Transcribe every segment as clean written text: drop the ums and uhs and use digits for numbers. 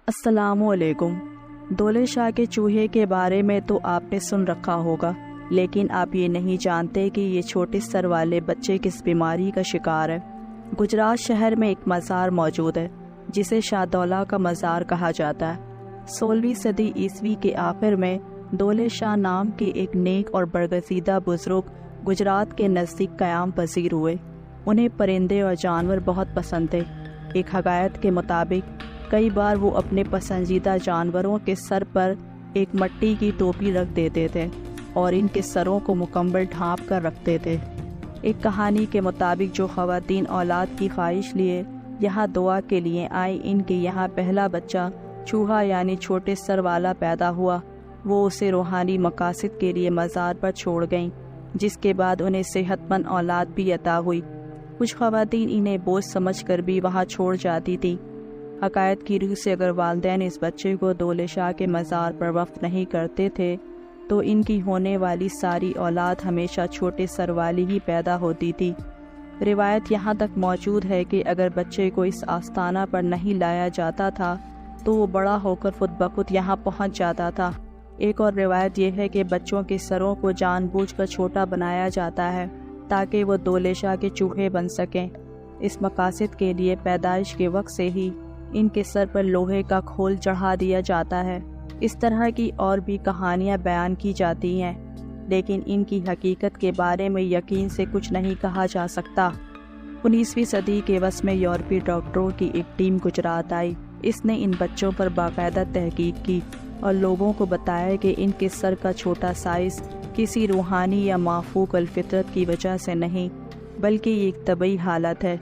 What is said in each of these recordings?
السلام علیکم۔ دولے شاہ کے چوہے کے بارے میں تو آپ نے سن رکھا ہوگا، لیکن آپ یہ نہیں جانتے کہ یہ چھوٹے سر والے بچے کس بیماری کا شکار ہے۔ گجرات شہر میں ایک مزار موجود ہے جسے شاہ دولہ کا مزار کہا جاتا ہے۔ 16ویں صدی عیسوی کے آخر میں دولے شاہ نام کے ایک نیک اور برگزیدہ بزرگ گجرات کے نزدیک قیام پذیر ہوئے۔ انہیں پرندے اور جانور بہت پسند تھے۔ ایک حکایت کے مطابق کئی بار وہ اپنے پسندیدہ جانوروں کے سر پر ایک مٹی کی ٹوپی رکھ دیتے تھے اور ان کے سروں کو مکمل ڈھانپ کر رکھتے تھے۔ ایک کہانی کے مطابق جو خواتین اولاد کی خواہش لیے یہاں دعا کے لیے آئیں، ان کے یہاں پہلا بچہ چوہا یعنی چھوٹے سر والا پیدا ہوا۔ وہ اسے روحانی مقاصد کے لیے مزار پر چھوڑ گئیں، جس کے بعد انہیں صحت مند اولاد بھی عطا ہوئی۔ کچھ خواتین انہیں بوجھ سمجھ کر بھی وہاں چھوڑ جاتی تھیں۔ حکایت کی روح سے اگر والدین اس بچے کو دولے شاہ کے مزار پر وقف نہیں کرتے تھے تو ان کی ہونے والی ساری اولاد ہمیشہ چھوٹے سر والی ہی پیدا ہوتی تھی۔ روایت یہاں تک موجود ہے کہ اگر بچے کو اس آستانہ پر نہیں لایا جاتا تھا تو وہ بڑا ہو کر خود بخود یہاں پہنچ جاتا تھا۔ ایک اور روایت یہ ہے کہ بچوں کے سروں کو جان بوجھ کر چھوٹا بنایا جاتا ہے تاکہ وہ دولے شاہ کے چوہے بن سکیں۔ اس مقاصد کے لیے پیدائش کے وقت سے ہی ان کے سر پر لوہے کا کھول چڑھا دیا جاتا ہے۔ اس طرح کی اور بھی کہانیاں بیان کی جاتی ہیں، لیکن ان کی حقیقت کے بارے میں یقین سے کچھ نہیں کہا جا سکتا۔ 19ویں صدی کے وسط میں یورپی ڈاکٹروں کی ایک ٹیم گجرات آئی۔ اس نے ان بچوں پر باقاعدہ تحقیق کی اور لوگوں کو بتایا کہ ان کے سر کا چھوٹا سائز کسی روحانی یا مافوق الفطرت کی وجہ سے نہیں، بلکہ یہ ایک طبعی حالت ہے۔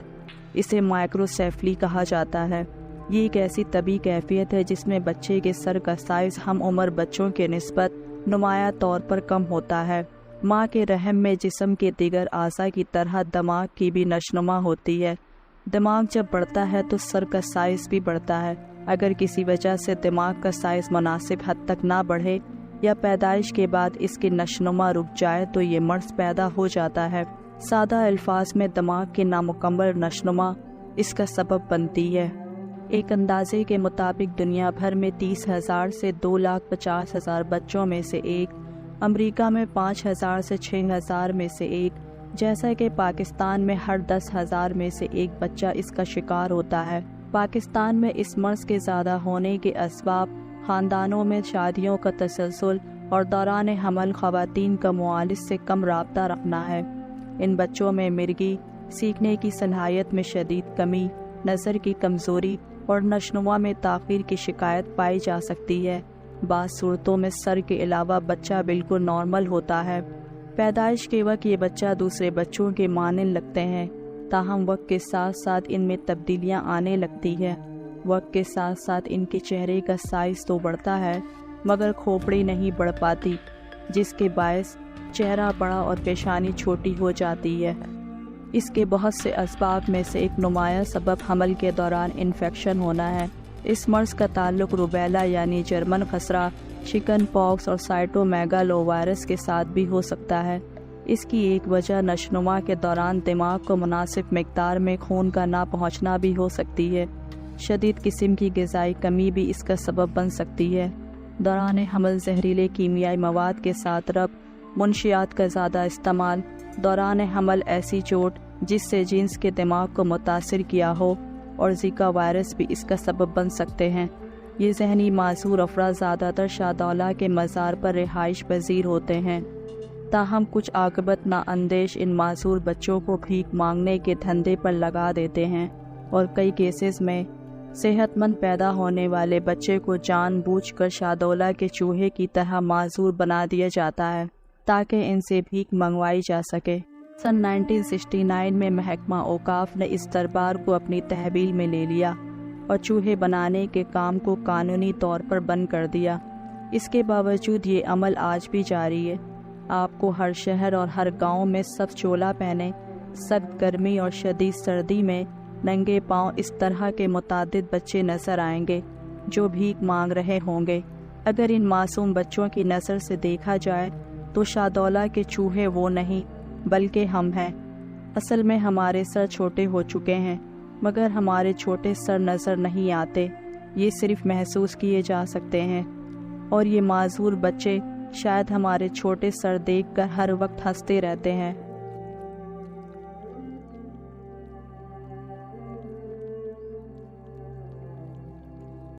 اسے مائکروسیفلی کہا جاتا ہے۔ یہ ایک ایسی طبی کیفیت ہے جس میں بچے کے سر کا سائز ہم عمر بچوں کے نسبت نمایاں طور پر کم ہوتا ہے۔ ماں کے رحم میں جسم کے دیگر اعضاء کی طرح دماغ کی بھی نشوونما ہوتی ہے۔ دماغ جب بڑھتا ہے تو سر کا سائز بھی بڑھتا ہے۔ اگر کسی وجہ سے دماغ کا سائز مناسب حد تک نہ بڑھے یا پیدائش کے بعد اس کی نشوونما رک جائے تو یہ مرض پیدا ہو جاتا ہے۔ سادہ الفاظ میں دماغ کی نامکمل نشوونما اس کا سبب بنتی ہے۔ ایک اندازے کے مطابق دنیا بھر میں 30,000 سے 2,50,000 بچوں میں سے ایک، امریکہ میں 5,000 سے 6,000 میں سے ایک، جیسا کہ پاکستان میں ہر 10,000 میں سے ایک بچہ اس کا شکار ہوتا ہے۔ پاکستان میں اس مرض کے زیادہ ہونے کے اسباب خاندانوں میں شادیوں کا تسلسل اور دوران حمل خواتین کا معالج سے کم رابطہ رکھنا ہے۔ ان بچوں میں مرگی، سیکھنے کی صلاحیت میں شدید کمی، نظر کی کمزوری اور نشوونما میں تاخیر کی شکایت پائی جا سکتی ہے۔ بعض صورتوں میں سر کے علاوہ بچہ بالکل نارمل ہوتا ہے۔ پیدائش کے وقت یہ بچہ دوسرے بچوں کے مانند لگتے ہیں، تاہم وقت کے ساتھ ساتھ ان میں تبدیلیاں آنے لگتی ہے۔ وقت کے ساتھ ساتھ ان کے چہرے کا سائز تو بڑھتا ہے مگر کھوپڑی نہیں بڑھ پاتی، جس کے باعث چہرہ بڑا اور پیشانی چھوٹی ہو جاتی ہے۔ اس کے بہت سے اسباب میں سے ایک نمایاں سبب حمل کے دوران انفیکشن ہونا ہے۔ اس مرض کا تعلق روبیلا یعنی جرمن خسرہ، چکن پاکس اور سائٹومیگالو وائرس کے ساتھ بھی ہو سکتا ہے۔ اس کی ایک وجہ نشوونما کے دوران دماغ کو مناسب مقدار میں خون کا نہ پہنچنا بھی ہو سکتی ہے۔ شدید قسم کی غذائی کمی بھی اس کا سبب بن سکتی ہے۔ دوران حمل زہریلے کیمیائی مواد کے ساتھ ربط، منشیات کا زیادہ استعمال، دوران حمل ایسی چوٹ جس سے جنس کے دماغ کو متاثر کیا ہو اور زیکا وائرس بھی اس کا سبب بن سکتے ہیں۔ یہ ذہنی معذور افراد زیادہ تر شاہ دولہ کے مزار پر رہائش پذیر ہوتے ہیں، تاہم کچھ عاقبت نااندیش ان معذور بچوں کو بھیک مانگنے کے دھندے پر لگا دیتے ہیں اور کئی کیسز میں صحت مند پیدا ہونے والے بچے کو جان بوجھ کر شاہ دولہ کے چوہے کی طرح معذور بنا دیا جاتا ہے تاکہ ان سے بھیک منگوائی جا سکے۔ سن 1969 میں محکمہ اوقاف نے اس دربار کو اپنی تحویل میں لے لیا اور چوہے بنانے کے کام کو قانونی طور پر بند کر دیا۔ اس کے باوجود یہ عمل آج بھی جاری ہے۔ آپ کو ہر شہر اور ہر گاؤں میں سب چولا پہنے، سخت گرمی اور شدید سردی میں ننگے پاؤں اس طرح کے متعدد بچے نظر آئیں گے جو بھیک مانگ رہے ہوں گے۔ اگر ان معصوم بچوں کی نظر سے دیکھا جائے تو شاہ دولہ کے چوہے وہ نہیں بلکہ ہم ہیں۔ اصل میں ہمارے سر چھوٹے ہو چکے ہیں مگر ہمارے چھوٹے سر نظر نہیں آتے۔ یہ صرف محسوس کیے جا سکتے ہیں، اور یہ معذور بچے شاید ہمارے چھوٹے سر دیکھ کر ہر وقت ہنستے رہتے ہیں۔